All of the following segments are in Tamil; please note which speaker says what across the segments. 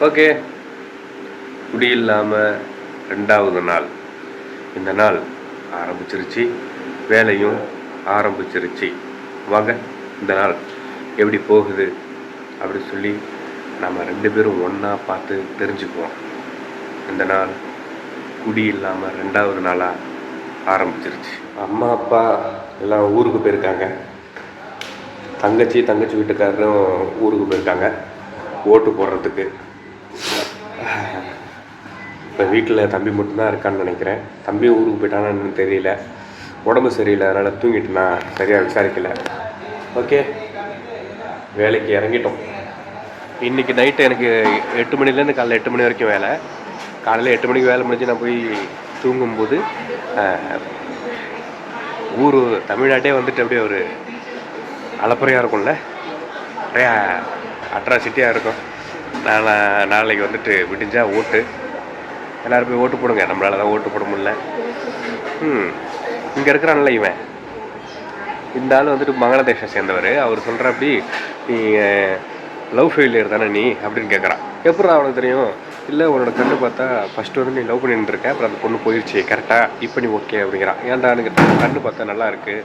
Speaker 1: ஓகே, குடி இல்லாமல் 2வது நாள். இந்த நாள் ஆரம்பிச்சிருச்சு, வேலையும் ஆரம்பிச்சிருச்சு. வாங்க இந்த நாள் எப்படி போகுது அப்படின்னு சொல்லி நம்ம 2 பேரும் ஒன்றா பார்த்து தெரிஞ்சுக்குவோம். இந்த நாள் குடி இல்லாமல் 2வது நாளாக ஆரம்பிச்சிருச்சு. அம்மா அப்பா எல்லாம் ஊருக்கு போயிருக்காங்க. தங்கச்சி வீட்டுக்காரரும் ஊருக்கு போயிருக்காங்க ஓட்டு போடுறதுக்கு. இப்போ வீட்டில் தம்பி மட்டும்தான் இருக்கான்னு நினைக்கிறேன். தம்பி ஊருக்கு போயிட்டான்னு தெரியல, உடம்பு சரியில்லை, அதனால் தூங்கிட்டு நான் சரியாக விசாரிக்கலை. ஓகே, வேலைக்கு இறங்கிட்டோம். இன்றைக்கி நைட்டு எனக்கு 8 மணிலேருந்து காலையில் 8 மணி வரைக்கும் வேலை. காலையில் 8 மணிக்கு வேலை முடிஞ்சு நான் போய் தூங்கும்போது ஊர் தமிழ்நாட்டே வந்துட்டு அப்படியே ஒரு அலப்பறையாக இருக்கும்ல, நிறையா அட்ராசிட்டியாக இருக்கும். நாளைக்கு வந்துட்டு விடிஞ்சால் ஓட்டு, எல்லோரும் போய் ஓட்டு போடுங்க. நம்மளால தான் ஓட்டு போட முடியல. இங்கே இருக்கிறான்ல இவன், இந்த ஆள் வந்துட்டு பங்களாதேஷை சேர்ந்தவர். அவர் சொல்கிற அப்படி, நீ லவ் ஃபெயிலியர் தானே நீ அப்படின்னு கேட்குறான். எப்படி அவனுக்கு தெரியும்? இல்லை, உன்னோட கண்ணு பார்த்தா ஃபஸ்ட்டு வந்து நீ லவ் பண்ணிட்டு இருக்க, அப்புறம் அந்த பொண்ணு போயிடுச்சு கரெக்டாக, இப்போ நீ ஓகே அப்படிங்கிறான். ஏன்டா எனக்கு கண்ணு பார்த்தா நல்லா இருக்குது,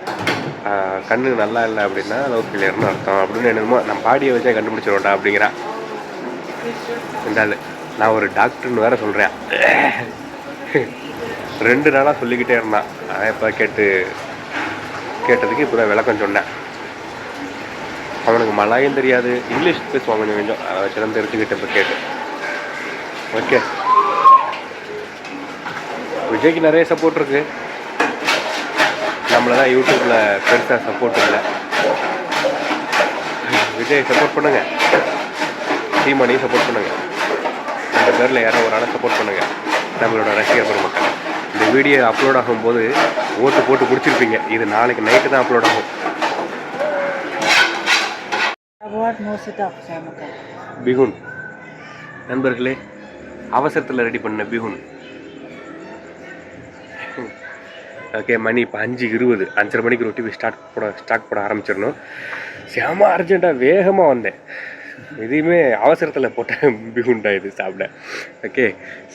Speaker 1: கண்ணு நல்லா இல்லை அப்படின்னா லவ் ஃபெயிலியர்னு அர்த்தம் அப்படின்னு என்னமோ நம்ம பாடியை வச்சே கண்டுபிடிச்சிடுவோண்டா அப்படிங்கிறான் இந்த ஆள். நான் ஒரு டாக்டர்னு வேறு சொல்கிறேன். 2 நாளாக சொல்லிக்கிட்டே இருந்தான். இப்போ கேட்டதுக்கு இப்போ தான் விளக்கம் சொன்னேன். அவனுக்கு மலாயும் தெரியாது, இங்கிலீஷ் பேசுவாங்க கொஞ்சம் கொஞ்சம், அதை வச்சு தான் தெரிஞ்சுக்கிட்ட இப்போ கேட்டு. ஓகே, விஜய்க்கு நிறைய சப்போர்ட் இருக்குது. நம்மள தான் யூடியூப்பில் பெருசாக சப்போர்ட் இல்லை. விஜய் சப்போர்ட் பண்ணுங்கள், சீமானையும் சப்போர்ட் பண்ணுங்கள், 2 பேரில் யாரோ ஒரு ஆளை சப்போர்ட் பண்ணுங்கள். நம்மளோட ரசிகர் பெருமக்கள், இந்த வீடியோ அப்லோட் ஆகும்போது ஓட்டு போட்டு பிடிச்சிருப்பீங்க. இது நாளைக்கு நைட்டு தான் அப்லோட் ஆகும். பிகுன் நண்பர்களே, அவசரத்தில் ரெடி பண்ண பிகுன். ஓகே, மணி இப்போ 5:20, 5:30 மணிக்கு ரொட்டி ஸ்டாக் போட ஆரம்பிச்சிடணும். செம அர்ஜென்ட்டாக வேகமாக வந்தேன். எதையுமே அவசரத்தில் போட்ட பிகுன்டா இது சாப்பிட. ஓகே,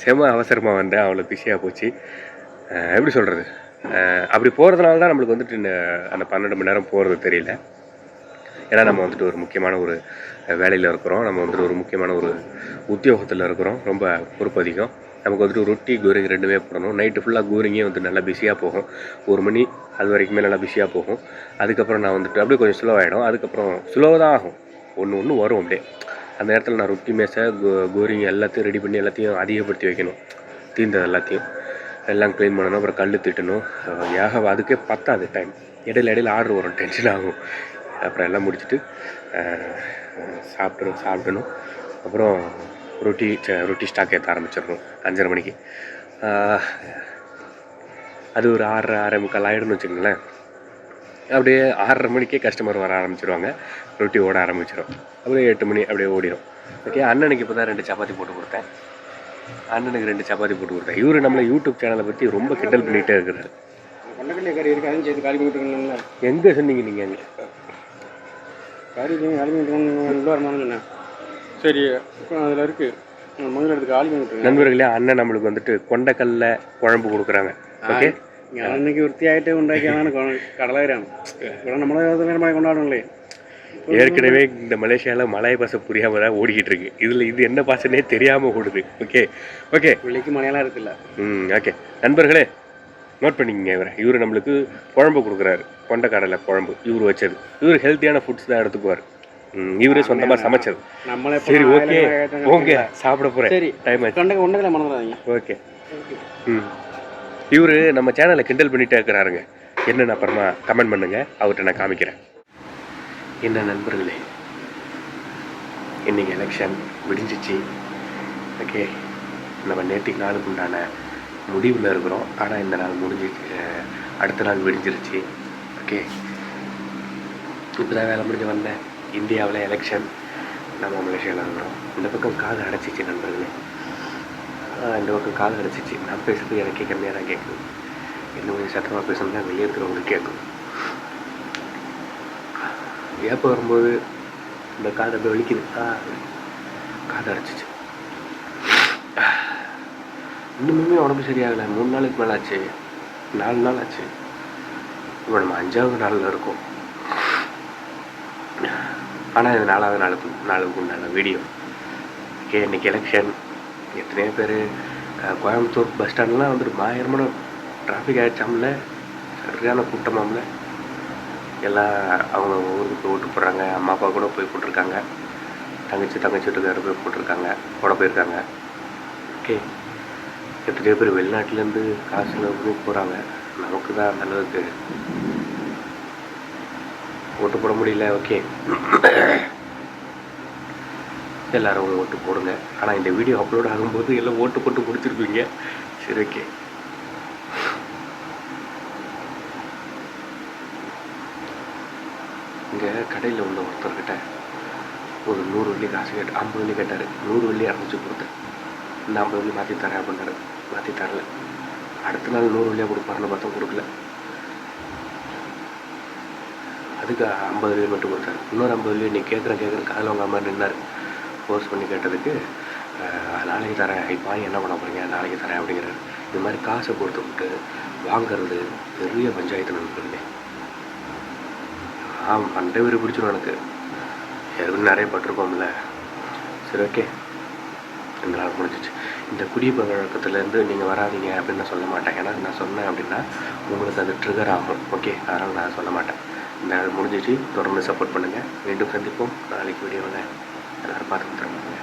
Speaker 1: செம அவசரமாக வந்தேன், அவ்வளோ பிஸியாக போச்சு. எப்படி சொல்கிறது, அப்படி போகிறதுனால தான் நம்மளுக்கு வந்துட்டு அந்த 12 மணி நேரம் போகிறது தெரியல. ஏன்னா நம்ம வந்துட்டு ஒரு முக்கியமான ஒரு வேலையில் இருக்கிறோம், நம்ம வந்துட்டு ஒரு முக்கியமான ஒரு உத்தியோகத்தில் இருக்கிறோம், ரொம்ப பொறுப்பு அதிகம். நமக்கு வந்துட்டு ரொட்டி கோரிங் 2மே போடணும். நைட்டு ஃபுல்லாக கோரிங்கே வந்து நல்லா பிஸியாக போகும். 1 மணி அது வரைக்குமே நல்லா பிஸியாக போகும். அதுக்கப்புறம் நான் வந்துட்டு அப்படியே கொஞ்சம் ஸ்லோவாகிடும். அதுக்கப்புறம் ஸ்லோவாக தான் ஆகும், ஒன்று வரும் அப்படியே. அந்த நேரத்தில் நான் ரொட்டி மேசை கோரிங் எல்லாத்தையும் ரெடி பண்ணி எல்லாத்தையும் அதிகப்படுத்தி வைக்கணும். தீர்ந்தது எல்லாத்தையும் எல்லாம் க்ளீன் பண்ணணும், அப்புறம் கல் திட்டணும். அதுக்கே பத்தாது டைம். இடையில ஆர்டர் வரும், டென்ஷன் ஆகும். அப்புறம் எல்லாம் முடிச்சுட்டு சாப்பிடணும். அப்புறம் ரொட்டி ஸ்டாக் ஏற்ற ஆரம்பிச்சிடணும் 5:30 மணிக்கு. அது ஒரு 6:45 ஆகிடும்னு வச்சுக்கோங்களேன். அப்படியே 6:30 மணிக்கே கஸ்டமர் வர ஆரம்பிச்சிடுவாங்க, ரொட்டி ஓட ஆரம்பிச்சிடும். அப்படியே 8 மணி அப்படியே ஓடிடும். ஓகே, அண்ணனுக்கு இப்போ தான் 2 சப்பாத்தி போட்டு கொடுத்தேன். இவர் நம்மளை யூடியூப் சேனலை பற்றி ரொம்ப கிண்டல் பண்ணிகிட்டே இருக்கிறாரு. எங்கே சொன்னீங்க நீங்கள்? அங்கே
Speaker 2: சரி, அதில் இருக்குது
Speaker 1: நண்பர்களே. அண்ணன் நம்மளுக்கு வந்துட்டு கொண்டக்கல்ல குழம்பு கொடுக்குறாங்க. ஓகே,
Speaker 2: அன்னைக்கு விற்த்தியாகிட்டு உண்டாக்கியான கடலாயிரம் நம்மளே கொண்டாடுங்களே.
Speaker 1: ஏற்கனவே இந்த மலேசியாவில் மலாய் பாசை புரியாமல் தான் ஓடிக்கிட்டு இருக்கு. இது என்ன பாசனே தெரியாமல் ஓடுது. ஓகே
Speaker 2: பிள்ளைக்கு மலையெல்லாம் இருக்குல்ல.
Speaker 1: ஓகே நண்பர்களே, நோட் பண்ணிக்கங்க. இவர் நம்மளுக்கு குழம்பு கொடுக்குறாரு, கொண்டக்கடலை குழம்பு. இவர் வச்சது. இவர் ஹெல்த்தியான ஃபுட்ஸ் தான் எடுத்துக்குவார். இவரே சொந்தமாக சமைச்சது. சரி, ஓகே, ஓகே, சாப்பிட போகிறேன்.
Speaker 2: சரி, டைம் ஆச்சு.
Speaker 1: ஓகே. இவர் நம்ம சேனலை கிண்டல் பண்ணிகிட்டே இருக்கிறாருங்க. என்னென்னு அப்புறமா கமெண்ட் பண்ணுங்கள், அவர்கிட்ட நான் காமிக்கிறேன். என்ன நண்பர்களே, இன்றைக்கி எலெக்ஷன் விடிஞ்சிச்சு. ஓகே, நம்ம நேற்றுக்கு நாளுக்கு உண்டான முடிவில் இருக்கிறோம். ஆனால் இந்த நாள் முடிஞ்சிச்சு, அடுத்த நாள் விடிஞ்சிருச்சு. ஓகே, இப்போ தான் வேலை முடிஞ்சு வந்தேன். இந்தியாவில் எலெக்ஷன், நம்ம மலேசியாவில் இருக்கிறோம். இந்த பக்கம் காது அடைச்சிச்சு நண்பர்களே, இந்த பக்கம் காது அடைச்சிச்சு. நான் பேசுகிறது எனக்கே கம்மியாக தான் கேட்குது. இன்னும் கொஞ்சம் சத்தமாக பேசணும்னா வெளியே இருக்கிறவங்களுக்கு கேட்கும். ஏப்போ வரும்போது இந்த காது அப்படியே வலிக்குது, காது அடைச்சிச்சு. இன்னுமே உடம்பு சரியாகலை. 3 நாளுக்கு மேலே ஆச்சு, 4 நாள் ஆச்சு. இப்போ நம்ம 5வது நாளில் இருக்கோம். ஆனால் இது 4வது நாளுக்கு உண்டான வீடியோ. ஓகே, இன்றைக்கி எலெக்ஷன். எத்தனையோ பேர் கோயம்புத்தூர் பஸ் ஸ்டாண்ட்லாம் வந்துட்டு பயங்கரமான டிராஃபிக் ஆகிடுச்சாமல, சரியான கூட்டமாமல. எல்லாம் அவங்க ஊருக்கு போய் ஓட்டு போடுறாங்க. அம்மா அப்பா கூட போய் போட்டிருக்காங்க. தங்கச்சி வீட்டுக்காரர் போய் போட்டிருக்காங்க, போட போயிருக்காங்க. ஓகே, எத்தனையோ பேர் வெளிநாட்டிலேருந்து காசு பண்ணி போகிறாங்க. நமக்கு தான் அந்த அளவுக்கு ஓட்டு போட முடியல. ஓகே, எல்லோரும் ஓட்டு போடுங்க. ஆனால் இந்த வீடியோ அப்லோட் ஆகும்போது எல்லாம் ஓட்டு போட்டு முடிச்சிருப்பீங்க. சரி, ஓகே. இங்கே கடையில் உள்ள ஒருத்தர்கிட்ட ஒரு 100 வெள்ளி காசு 50 வெள்ளி கேட்டார். 100 வெள்ளி அரைச்சி கொடுத்தேன். இந்த 50 வெள்ளி மாற்றி தரேன் அப்படின்னாரு. மாற்றி தரல. அடுத்த நாள் 100 வெள்ளியாக கொடுப்பாருன்னு பார்த்தா கொடுக்கல. அதுக்கு 50 வெள்ளி மட்டும் கொடுத்தாரு. இன்னொரு 50 வெள்ளி நீ கேட்குறேன் காதில் வாங்க மாதிரி நின்னார். ஃபோர்ஸ் பண்ணி கேட்டதுக்கு நாளைக்கு தரேன், இப்போ என்ன பண்ண போகிறீங்க, நாளைக்கு தரேன் அப்படிங்கிறாரு. இது மாதிரி காசை கொடுத்து விட்டு வாங்கிறது பெரிய பஞ்சாயத்து நண்பர்களே. பண்டை பேர் பிடிச்சிடும் எனக்கு. எதுவும் நிறைய பட்டிருக்கோம்ல. சரி, ஓகே, இந்த நாள் முடிஞ்சிச்சு. இந்த குடிப்பழக்கத்துலேருந்து நீங்கள் வராதீங்க அப்படின்னு நான் சொல்ல மாட்டேன். ஏன்னா நான் சொன்னேன் அப்படின்னா உங்களுக்கு அது ட்ரிகர் ஆகும். ஓகே, அதனால் நான் சொல்ல மாட்டேன். இந்த நாள் முடிஞ்சிச்சு. தொடர்ந்து சப்போர்ட் பண்ணுங்கள். மீண்டும் சந்திப்போம். நாளைக்கு வீடியோவில் எல்லோரும் பார்த்து வந்துடுறாங்க.